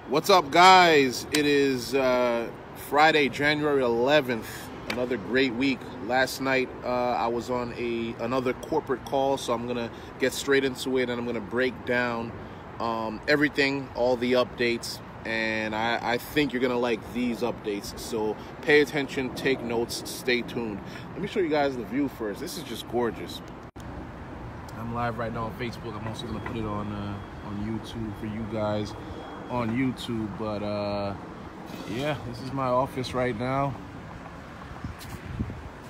What's up, guys? It is Friday, January 11th. Another great week. Last night I was on another corporate call, so I'm gonna get straight into it and I'm gonna break down everything, all the updates, and I think you're gonna like these updates. So pay attention, take notes, stay tuned. Let me show you guys the view first. This is just gorgeous. I'm live right now on Facebook. I'm also gonna put it on YouTube for you guys on YouTube, but yeah, this is my office right now,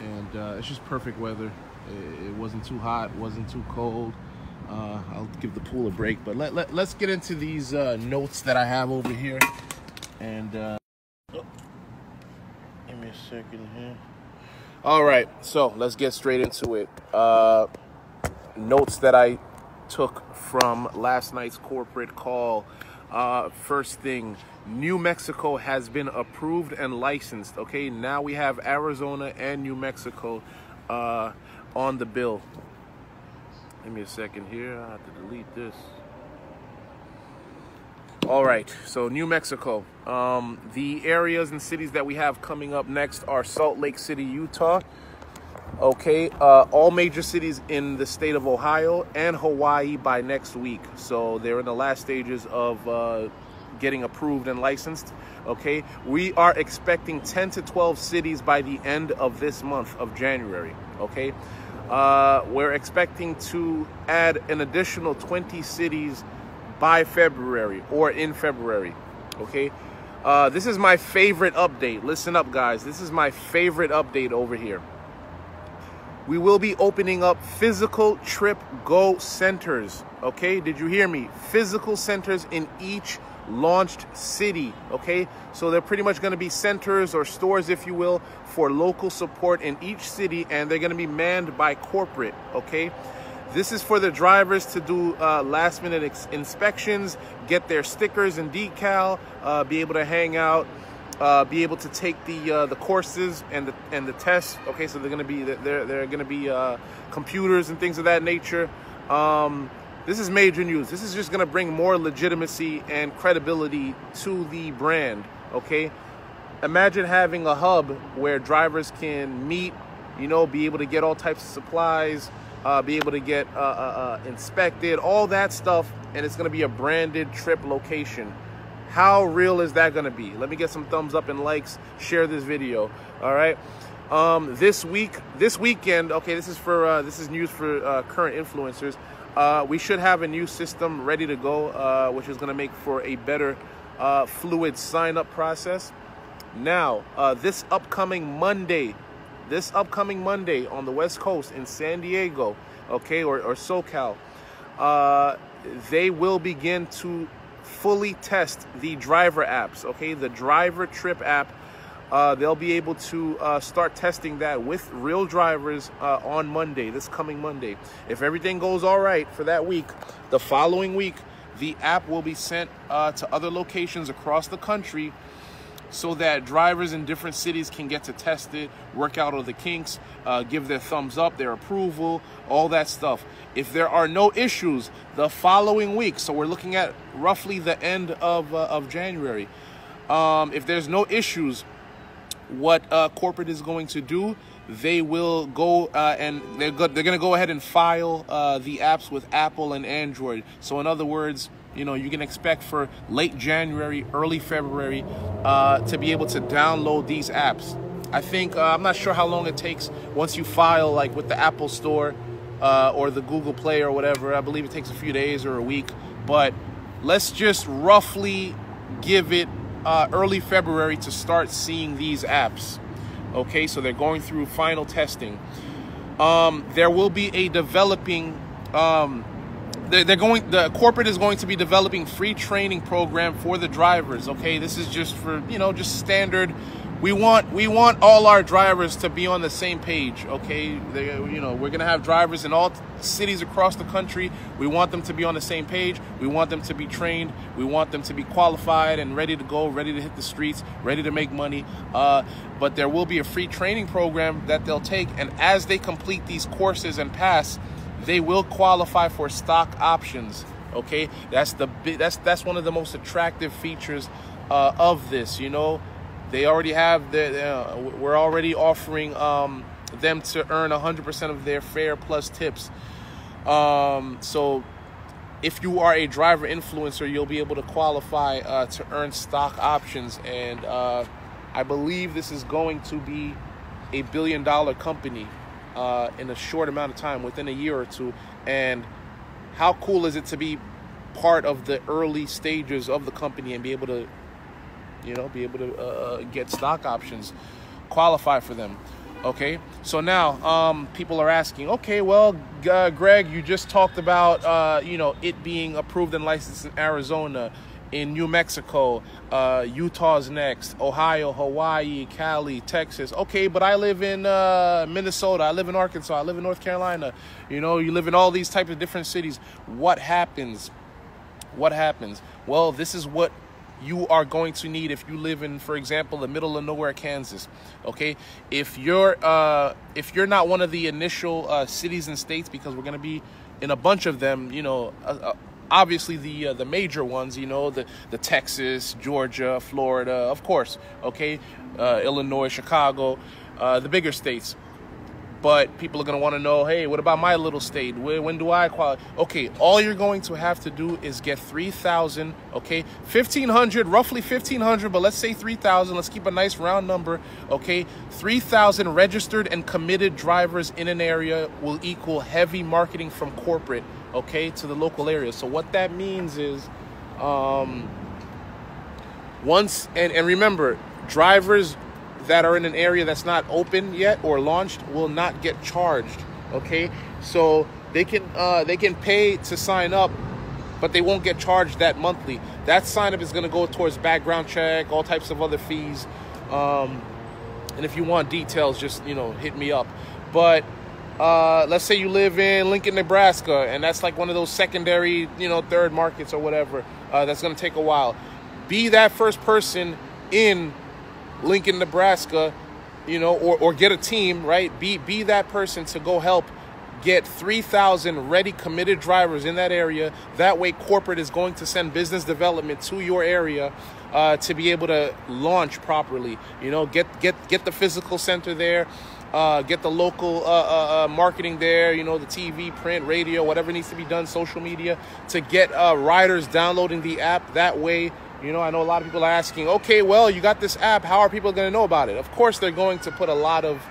and it's just perfect weather. It wasn't too hot, wasn't too cold. I'll give the pool a break, but let's get into these notes that I have over here, and give me a second here. All right, so let's get straight into it. Notes that I took from last night's corporate call. First thing, New Mexico has been approved and licensed. Okay, now we have Arizona and New Mexico on the bill. Give me a second here. I have to delete this. All right, so New Mexico. The areas and cities that we have coming up next are Salt Lake City, Utah. Okay, all major cities in the state of Ohio and Hawaii by next week. So they're in the last stages of getting approved and licensed. Okay, we are expecting 10 to 12 cities by the end of this month of January. Okay, we're expecting to add an additional 20 cities by February or in February. Okay, this is my favorite update. Listen up, guys. This is my favorite update over here. We will be opening up physical Tryp Go centers. Okay, did you hear me? Physical centers in each launched city. Okay, so they're pretty much going to be centers or stores, if you will, for local support in each city, and they're going to be manned by corporate. Okay, this is for the drivers to do last minute inspections, get their stickers and decal, be able to hang out, be able to take the courses and the tests. Okay, so they're gonna be computers and things of that nature. This is major news. This is just gonna bring more legitimacy and credibility to the brand. Okay, imagine having a hub where drivers can meet, you know, be able to get all types of supplies, be able to get inspected, all that stuff, and it's gonna be a branded Tryp location. How real is that going to be? Let me get some thumbs up and likes. Share this video. All right. This weekend. Okay, this is news for current influencers. We should have a new system ready to go, which is going to make for a better fluid sign-up process. Now, this upcoming Monday on the West Coast in San Diego, okay, or SoCal, they will begin to fully test the driver apps. Okay, the driver Tryp app, they'll be able to start testing that with real drivers on Monday, this coming Monday. If everything goes all right for that week, the following week the app will be sent to other locations across the country, so that drivers in different cities can get to test it, work out all the kinks, give their thumbs up, their approval, all that stuff. If there are no issues the following week, so we're looking at roughly the end of January, if there's no issues, what corporate is going to do, they will go and they're going to go ahead and file the apps with Apple and Android. So in other words, you know, you can expect for late January, early February to be able to download these apps. I think, I'm not sure how long it takes once you file, like with the Apple Store or the Google Play or whatever. I believe it takes a few days or a week, but let's just roughly give it early February to start seeing these apps. Okay, so they're going through final testing. There will be a developing the corporate is going to be developing free training program for the drivers. Okay, this is just for, you know, just standard. We want all our drivers to be on the same page. Okay, you know, we're gonna have drivers in all cities across the country. We want them to be on the same page. We want them to be trained. We want them to be qualified and ready to go, ready to hit the streets, ready to make money. But there will be a free training program that they'll take, and as they complete these courses and pass, they will qualify for stock options. Okay, that's one of the most attractive features of this. You know, they already have we're already offering them to earn 100% of their fare plus tips. So if you are a driver influencer, you'll be able to qualify to earn stock options, and I believe this is going to be a $1 billion company in a short amount of time, within a year or two. And how cool is it to be part of the early stages of the company and be able to, you know, get stock options, qualify for them. Okay, so now people are asking, okay, well, Greg, you just talked about, you know, it being approved and licensed in Arizona, in New Mexico, Utah's next, Ohio, Hawaii, Cali, Texas. Okay, but I live in Minnesota, I live in Arkansas, I live in North Carolina. You know, you live in all these types of different cities. What happens? What happens? Well, this is what you are going to need if you live in, for example, the middle of nowhere, Kansas. Okay, if you're not one of the initial cities and states, because we're going to be in a bunch of them, you know, obviously the major ones, you know, the Texas, Georgia, Florida, of course, okay, Illinois, Chicago, the bigger states. But people are going to want to know, hey, what about my little state? When do I qualify? Okay, all you're going to have to do is get 3,000, okay? 1,500, roughly 1,500, but let's say 3,000. Let's keep a nice round number, okay? 3,000 registered and committed drivers in an area will equal heavy marketing from corporate, okay, to the local area. So what that means is once, and remember, drivers that are in an area that's not open yet or launched will not get charged, okay? So they can pay to sign up, but they won't get charged that monthly. That sign up is going to go towards background check, all types of other fees. And if you want details, just, you know, hit me up. But let's say you live in Lincoln, Nebraska, and that's like one of those secondary, you know, third markets or whatever. That's going to take a while. Be that first person in Lincoln, Nebraska, you know, or get a team, right? Be that person to go help get 3,000 ready, committed drivers in that area. That way, corporate is going to send business development to your area to be able to launch properly. You know, get the physical center there, get the local marketing there. You know, the TV, print, radio, whatever needs to be done, social media, to get riders downloading the app. That way, you know, I know a lot of people are asking, okay, well, you got this app. How are people going to know about it? Of course, they're going to put a lot of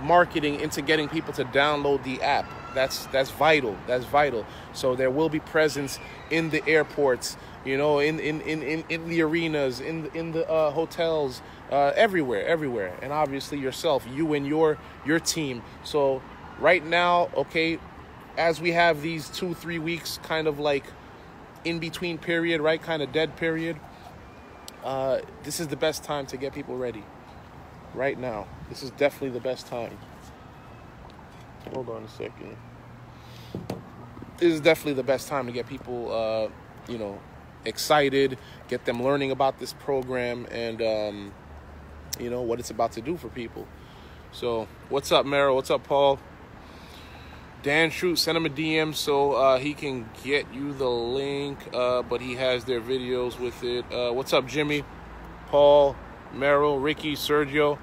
marketing into getting people to download the app. That's vital. That's vital. So there will be presence in the airports, you know, in the arenas, in the hotels, everywhere. And obviously yourself, you and your team. So right now, okay, as we have these 2-3 weeks kind of like in between period, right, kind of dead period, this is the best time to get people ready. Right now, this is definitely the best time. Hold on a second. This is definitely the best time to get people, you know, excited, get them learning about this program and, you know, what it's about to do for people. So, what's up, Meryl? What's up, Paul? Dan, send him a DM so he can get you the link, but he has their videos with it. What's up, Jimmy, Paul, Meryl, Ricky, Sergio,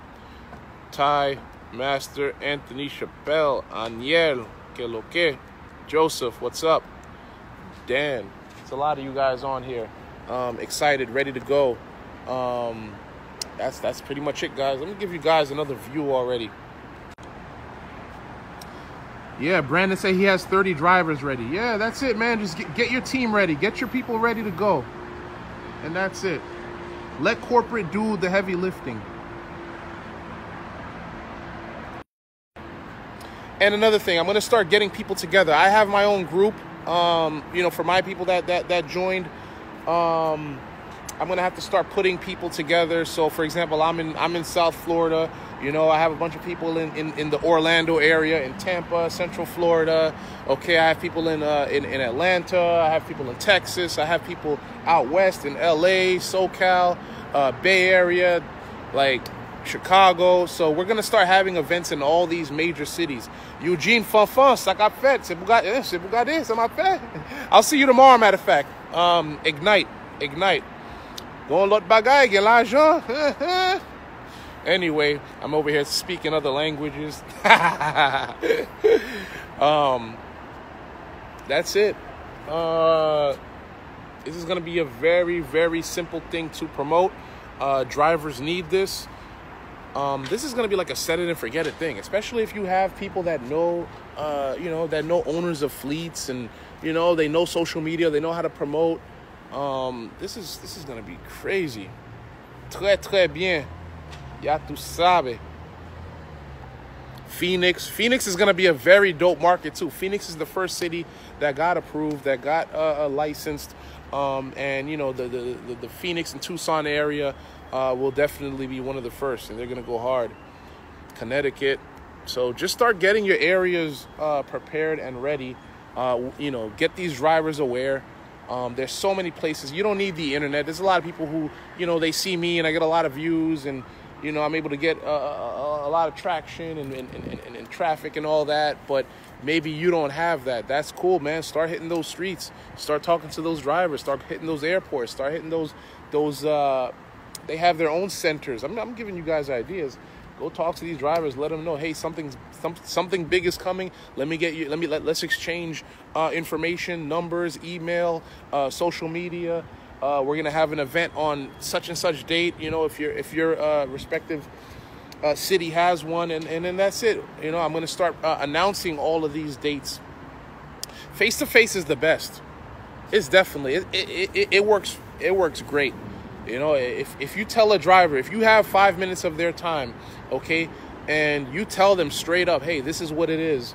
Ty, Master, Anthony, Chappelle, Aniel, que lo que, Joseph, what's up, Dan. It's a lot of you guys on here, excited, ready to go. That's pretty much it, guys. Let me give you guys another view already. Yeah, Brandon said he has 30 drivers ready. Yeah, that's it, man. Just get your team ready. Get your people ready to go. And that's it. Let corporate do the heavy lifting. And another thing, I'm going to start getting people together. I have my own group, you know, for my people that joined. I'm going to have to start putting people together. So, for example, I'm in South Florida. You know, I have a bunch of people in the Orlando area, in Tampa, Central Florida. Okay, I have people in Atlanta. I have people in Texas. I have people out west in LA, SoCal, Bay Area. Like, Chicago. So we're going to start having events in all these major cities. Eugene, Fanfan, ça qu'a fait. C'est Bugatti, ça m'a fait. I'll see you tomorrow, matter of fact. Ignite. Going lot bagay, get l'argent. Anyway, I'm over here speaking other languages. That's it. This is going to be a very, very simple thing to promote. Drivers need this. This is going to be like a set it and forget it thing, especially if you have people that know, that know owners of fleets, and, they know social media, they know how to promote. This is going to be crazy. Très, très bien. Ya tu sabe. Phoenix is going to be a very dope market too. Phoenix is the first city that got approved, that got licensed. And the Phoenix and Tucson area will definitely be one of the first, and they're going to go hard. Connecticut. So just start getting your areas prepared and ready. Get these drivers aware. There's so many places. You don't need the internet. There's a lot of people who, they see me and I get a lot of views, and I'm able to get a lot of traction and traffic and all that, but maybe you don't have that. That's cool, man. Start hitting those streets. Start talking to those drivers. Start hitting those airports. Start hitting those they have their own centers. I'm giving you guys ideas. Go talk to these drivers. Let them know, hey, something big is coming. Let's exchange information, numbers, email, social media. We're gonna have an event on such and such date. If your respective city has one, and then that's it. I'm gonna start announcing all of these dates. Face to face is the best. It's definitely it works. It works great. If you tell a driver, if you have 5 minutes of their time, okay, and you tell them straight up, hey, this is what it is,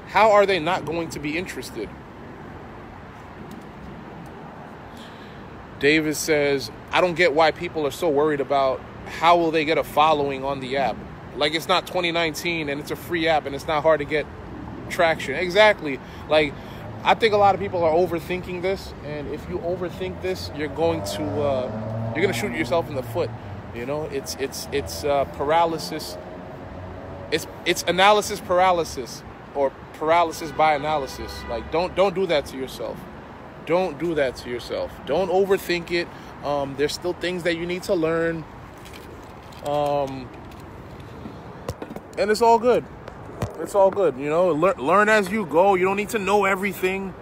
how are they not going to be interested? David says, I don't get why people are so worried about how will they get a following on the app. Like, it's not 2019 and it's a free app and it's not hard to get traction. Exactly. Like, I think a lot of people are overthinking this, and if you overthink this, you're going to shoot yourself in the foot. It's paralysis. It's analysis paralysis, or paralysis by analysis. Like, don't do that to yourself. Don't do that to yourself. Don't overthink it. There's still things that you need to learn. And it's all good. It's all good. Learn as you go. You don't need to know everything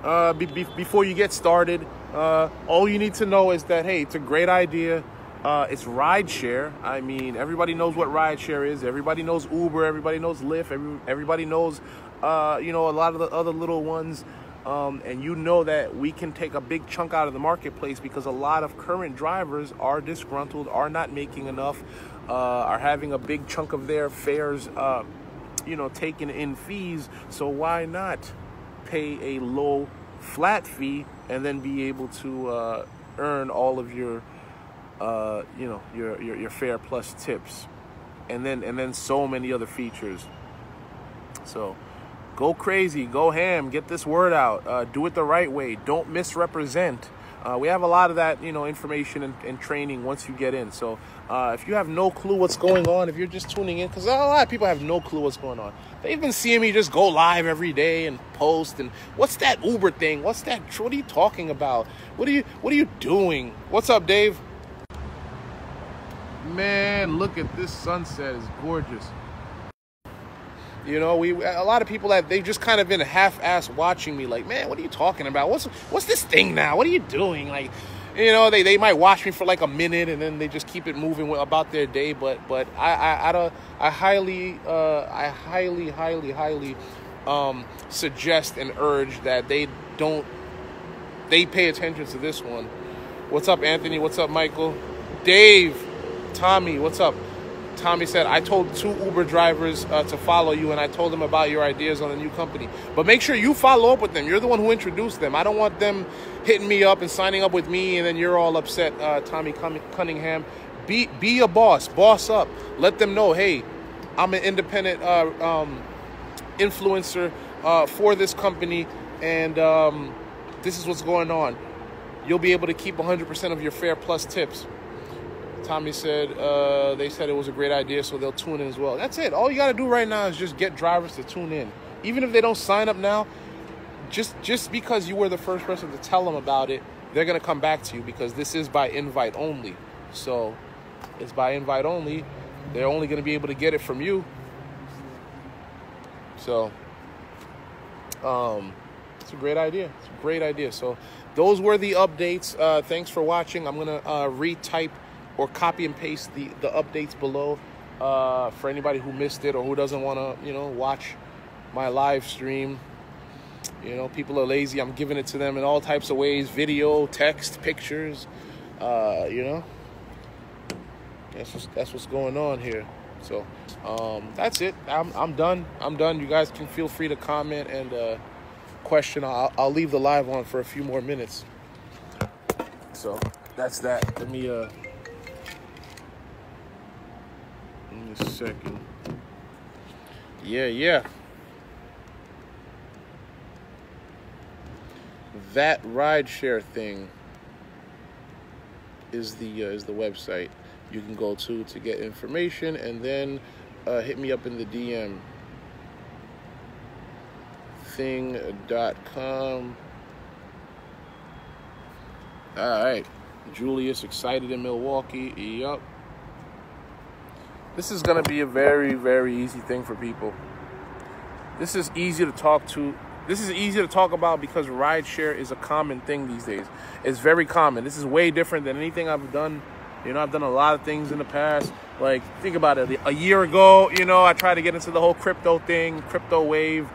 before you get started. All you need to know is that, hey, it's a great idea. It's rideshare. I mean, everybody knows what rideshare is. Everybody knows Uber. Everybody knows Lyft. Everybody knows, a lot of the other little ones. And that we can take a big chunk out of the marketplace because a lot of current drivers are disgruntled, are not making enough, are having a big chunk of their fares, taken in fees. So why not pay a low flat fee and then be able to earn all of your fare plus tips, and then so many other features. So go crazy, go ham, get this word out, do it the right way, don't misrepresent. We have a lot of that, information and training once you get in. So if you have no clue what's going on, if you're just tuning in, because a lot of people have no clue what's going on. They've been seeing me just go live every day and post, and what's that Uber thing? What are you talking about? What are you doing? What's up, Dave? Man, look at this sunset. It's gorgeous. A lot of people that they just kind of been half-assed watching me, like, man, what are you talking about? What's this thing now? What are you doing? Like, they might watch me for like a minute and then they just keep it moving about their day. But I highly suggest and urge that they pay attention to this one. What's up, Anthony? What's up, Michael? Dave, Tommy, what's up? Tommy said, I told 2 Uber drivers to follow you, and I told them about your ideas on the new company. But make sure you follow up with them. You're the one who introduced them. I don't want them hitting me up and signing up with me, and then you're all upset, Tommy Cunningham. Be a boss. Boss up. Let them know, hey, I'm an independent influencer for this company, and this is what's going on. You'll be able to keep 100% of your fare plus tips. Tommy said they said it was a great idea, so they'll tune in as well. That's it. All you got to do right now is just get drivers to tune in. Even if they don't sign up now, just because you were the first person to tell them about it, they're going to come back to you because this is by invite only. So it's by invite only. They're only going to be able to get it from you. So it's a great idea. It's a great idea. So those were the updates. Thanks for watching. I'm going to retype or copy and paste the updates below for anybody who missed it or who doesn't want to, watch my live stream. People are lazy. I'm giving it to them in all types of ways: video, text, pictures. That's what's going on here. So that's it. I'm done. You guys can feel free to comment and question. I'll leave the live on for a few more minutes. So that's that. Let me give me a second. Yeah. That rideshare thing is the website you can go to get information, and then hit me up in the DM. Thing.com. All right, Julius excited in Milwaukee. Yup. This is gonna be a very, very easy thing for people. This is easy to talk to. This is easy to talk about because rideshare is a common thing these days. It's very common. This is way different than anything I've done. I've done a lot of things in the past. Like, think about it. A year ago, I tried to get into the whole crypto thing, crypto wave.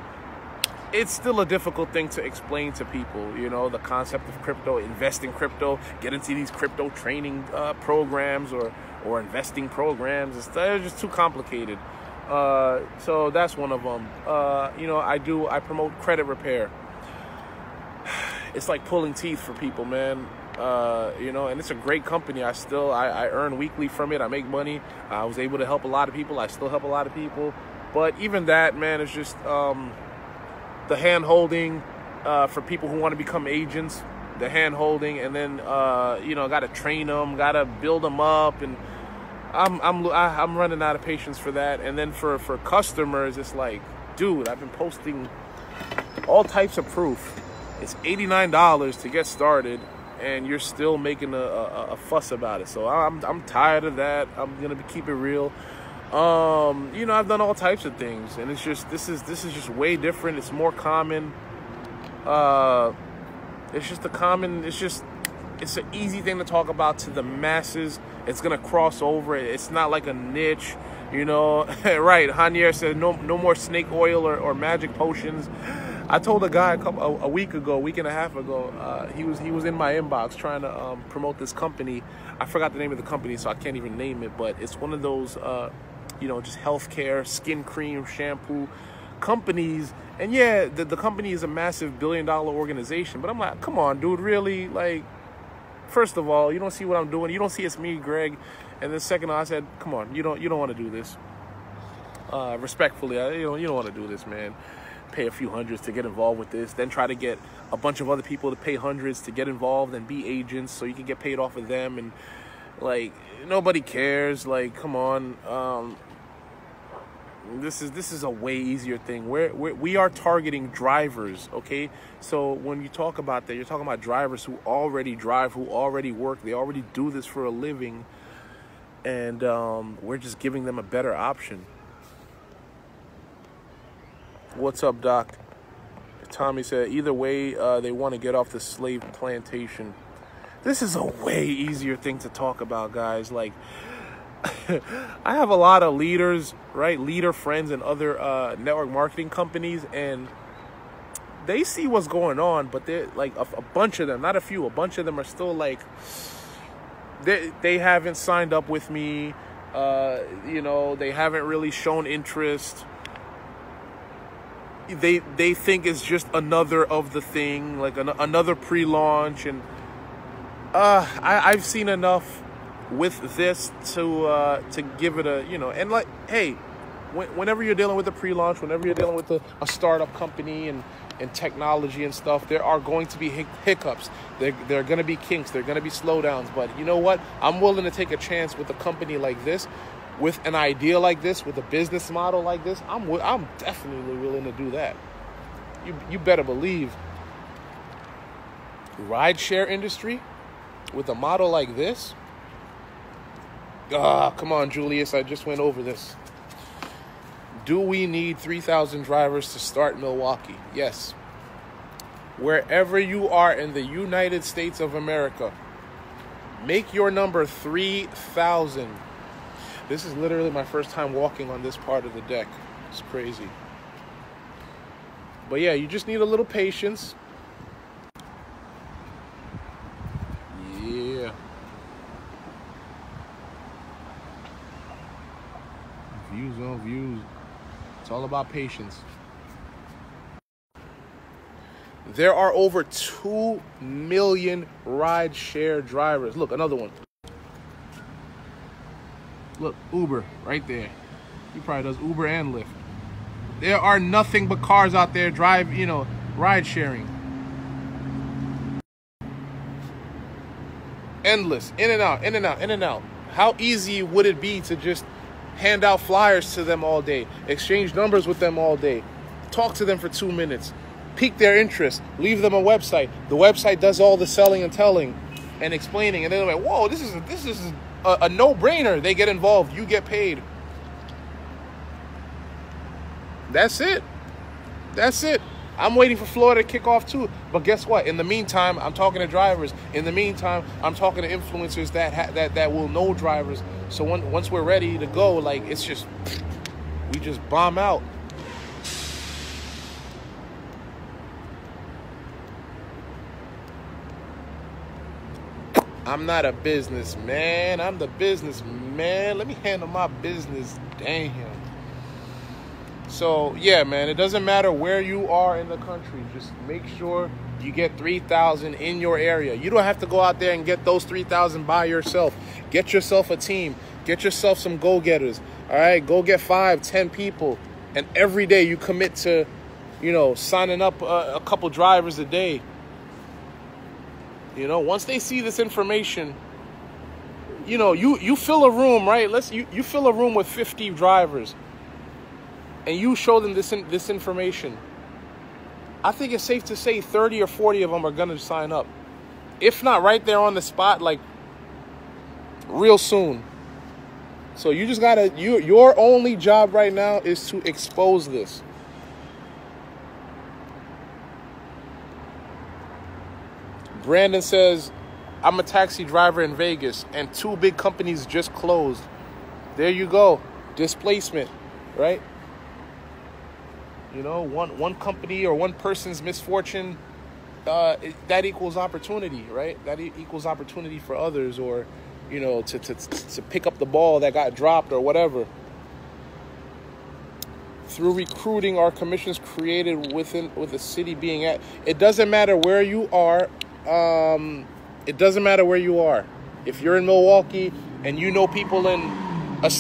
It's still a difficult thing to explain to people, the concept of crypto, invest in crypto, get into these crypto training programs or investing programs. They're just too complicated. So that's one of them. I promote credit repair. It's like pulling teeth for people, man. And it's a great company. I earn weekly from it. I make money. I was able to help a lot of people. I still help a lot of people. But even that, man, is just the hand holding for people who want to become agents. The hand holding, and then got to train them, got to build them up, and I'm running out of patience for that. And then for customers, it's like, dude, I've been posting all types of proof. It's $89 to get started, and you're still making a fuss about it. So I'm tired of that. I'm gonna keep it real. I've done all types of things, and it's just this is just way different. It's more common. It's an easy thing to talk about to the masses. It's gonna cross over. It's not like a niche, Right? Hanier said no more snake oil or magic potions. I told a guy a week and a half ago. He was in my inbox trying to promote this company. I forgot the name of the company, so I can't even name it. But it's one of those just healthcare, skin cream, shampoo companies. And yeah, the company is a massive billion-dollar organization. But I'm like, come on, dude, really? Like, first of all, you don't see what I'm doing. You don't see it's me, Greg. And then second, I said, come on, you don't want to do this. Respectfully, you don't want to do this, man. Pay a few hundreds to get involved with this, then try to get a bunch of other people to pay hundreds to get involved and be agents so you can get paid off of them. And like, nobody cares. Like, come on. This is a way easier thing. We are targeting drivers, okay? So when you talk about that, you're talking about drivers who already drive, who already work, they already do this for a living, and we're just giving them a better option. What's up, Doc? Tommy said, either way, they want to get off the slave plantation. This is a way easier thing to talk about, guys. Like, I have a lot of leaders, right? Leader friends and other network marketing companies, and they see what's going on, but they're like a bunch of them, not a few, a bunch of them are still like, they haven't signed up with me. They haven't really shown interest. They think it's just another of the thing, like another pre-launch, and I've seen enough with this to give it a, and like, hey, whenever you're dealing with a pre-launch, whenever you're dealing with a startup company, and and technology and stuff, there are going to be hiccups. There are going to be kinks. There are going to be slowdowns. But you know what? I'm willing to take a chance with a company like this, with an idea like this, with a business model like this. I'm definitely willing to do that. You better believe. Rideshare industry with a model like this. Come on, Julius. I just went over this. Do we need 3,000 drivers to start Milwaukee? Yes. Wherever you are in the United States of America, make your number 3,000. This is literally my first time walking on this part of the deck. It's crazy. But yeah, you just need a little patience. Yeah. Views on views. It's all about patience. There are over 2 million rideshare drivers. Look, another one. Look, Uber right there. He probably does Uber and Lyft. There are nothing but cars out there ride sharing. Endless, in and out, in and out, in and out. How easy would it be to just hand out flyers to them all day, exchange numbers with them all day, talk to them for 2 minutes, pique their interest, leave them a website. The website does all the selling and telling and explaining, and then they're like, whoa, this is a no-brainer. They get involved, you get paid. That's it. That's it. I'm waiting for Florida to kick off too. But guess what? In the meantime, I'm talking to drivers. In the meantime, I'm talking to influencers that will know drivers. So once we're ready to go, like, it's just, we just bomb out. I'm not a businessman. I'm the businessman. Let me handle my business. Damn. So, yeah, man, it doesn't matter where you are in the country. Just make sure you get 3,000 in your area. You don't have to go out there and get those 3,000 by yourself. Get yourself a team. Get yourself some go-getters. All right, go get 5, 10 people. And every day you commit to, signing up a couple drivers a day. Once they see this information, you fill a room, right? You fill a room with 50 drivers. And you show them this information, I think it's safe to say 30 or 40 of them are going to sign up. If not right there on the spot, like real soon. So you just got to, your only job right now is to expose this. Brandon says, I'm a taxi driver in Vegas and 2 big companies just closed. There you go. Displacement, right? One company or one person's misfortune, that equals opportunity, right? That equals opportunity for others, or, to pick up the ball that got dropped or whatever. Through recruiting, our commissions created with the city being at. It doesn't matter where you are. It doesn't matter where you are. If you're in Milwaukee and you know people in a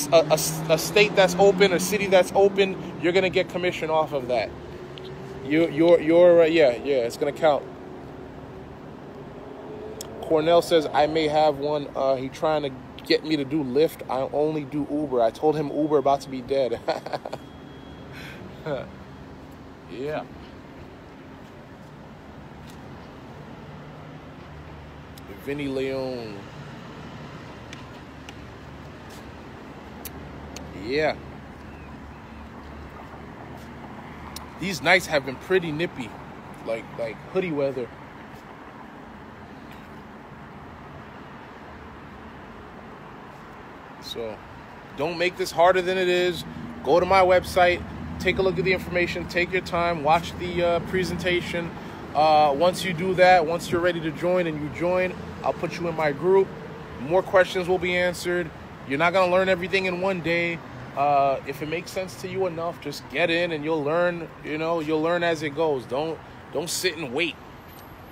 state that's open, a city that's open, you're gonna get commission off of that. It's gonna count. Cornell says, I may have one. He trying to get me to do Lyft. I only do Uber. I told him Uber about to be dead. Yeah. Vinny Leone. Yeah. These nights have been pretty nippy, like hoodie weather. So don't make this harder than it is. Go to my website, take a look at the information, take your time, watch the presentation. Once you do that, once you're ready to join and you join, I'll put you in my group. More questions will be answered. You're not going to learn everything in one day. If it makes sense to you enough, just get in and you'll learn, you'll learn as it goes. Don't sit and wait.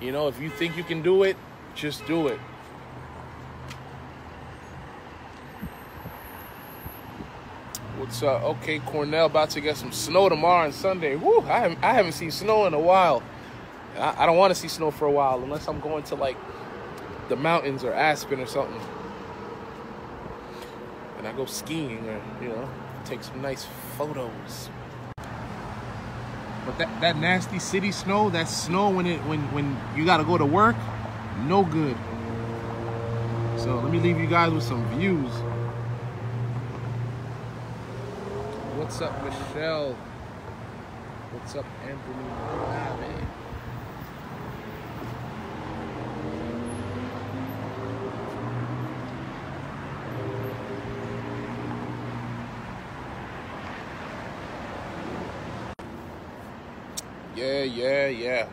If you think you can do it, just do it. What's up? Okay, Cornell about to get some snow tomorrow and Sunday. Woo! I haven't seen snow in a while. I don't want to see snow for a while unless I'm going to like the mountains or Aspen or something. And I go skiing or, you know, take some nice photos. But that nasty city snow, that snow when you gotta go to work, no good. So let me leave you guys with some views. What's up, Michelle? What's up, Anthony? Yeah.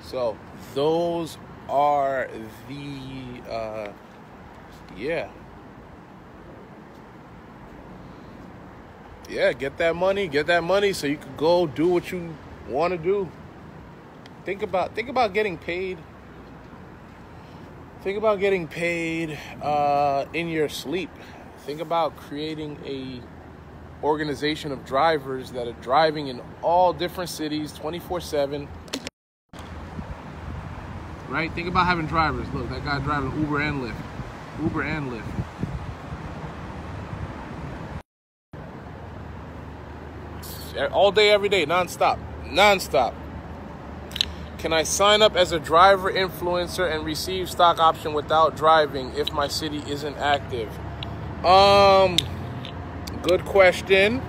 So those are the yeah, get that money so you can go do what you want to do. Think about getting paid. Think about getting paid in your sleep. Think about creating a organization of drivers that are driving in all different cities 24/7. Right? Think about having drivers. Look, that guy driving Uber and Lyft. All day, every day, non-stop. Can I sign up as a driver influencer and receive stock option without driving if my city isn't active? Good question.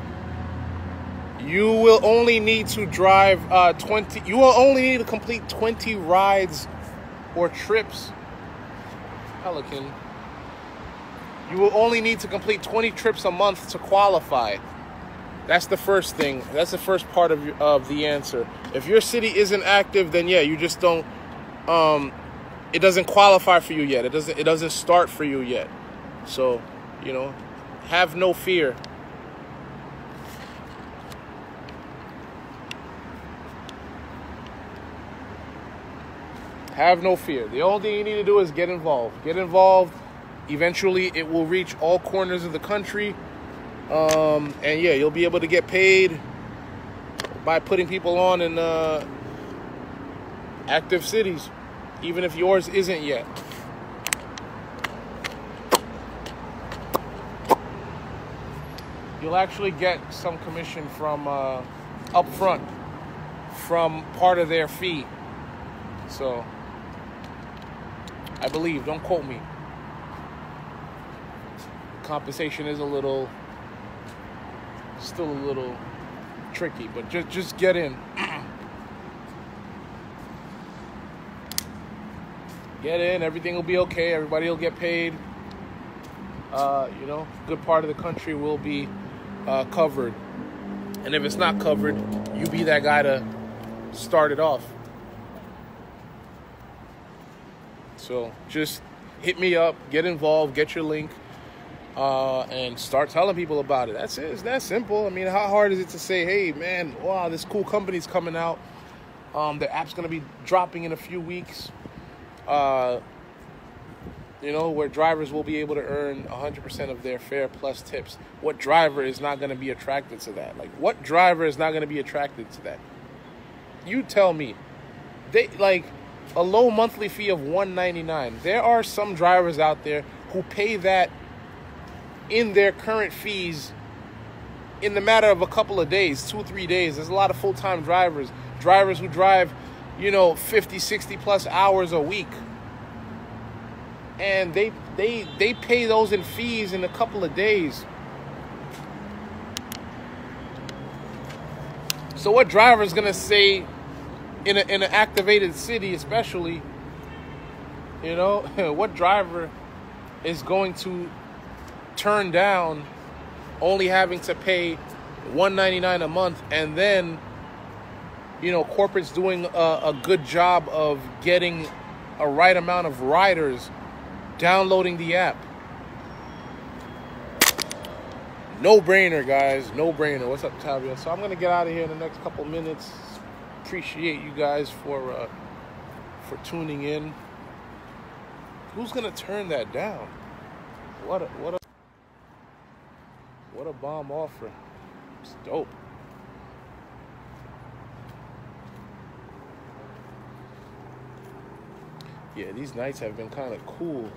You will only need to drive 20. You will only need to complete 20 rides or trips. Pelican. You will only need to complete 20 trips a month to qualify. That's the first thing. That's the first part of the answer. If your city isn't active, then yeah, you just don't. It doesn't qualify for you yet. It doesn't start for you yet. So, you know, have no fear. Have no fear. The only thing you need to do is get involved. Get involved. Eventually, it will reach all corners of the country. And yeah, you'll be able to get paid by putting people on in active cities, even if yours isn't yet. You'll actually get some commission from up front from part of their fee. So I believe, don't quote me. Compensation is still a little tricky, but just get in. Get in, everything will be okay, everybody will get paid. You know, good part of the country will be covered. And if it's not covered, you be that guy to start it off. So just hit me up, get involved, get your link, and start telling people about it. That's it. It's that simple. I mean, how hard is it to say, hey, man, wow, this cool company's coming out. The app's going to be dropping in a few weeks. You know, where drivers will be able to earn 100% of their fare plus tips. What driver is not going to be attracted to that? Like, what driver is not going to be attracted to that? You tell me. They like a low monthly fee of $199. There are some drivers out there who pay that in their current fees in the matter of a couple of days, 2-3 days. There's a lot of full-time drivers who drive, you know, 50, 60 plus hours a week. And they pay those in fees in a couple of days. So what driver is going to say in an activated city, especially, you know, what driver is going to turn down only having to pay $199 a month, and then, you know, corporate's doing a good job of getting a right amount of riders downloading the app? No brainer, guys. No brainer. What's up, Tavia? So I'm gonna get out of here in the next couple minutes. Appreciate you guys for tuning in. Who's gonna turn that down? What What a bomb offer. It's dope. Yeah, these nights have been kind of cool.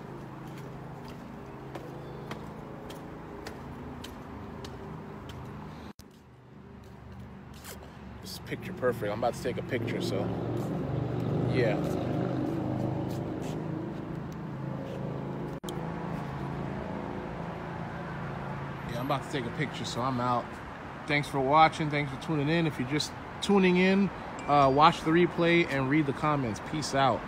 This is picture perfect. I'm about to take a picture, so yeah. Yeah, I'm about to take a picture, so I'm out. Thanks for watching. Thanks for tuning in. If you're just tuning in, watch the replay and read the comments. Peace out.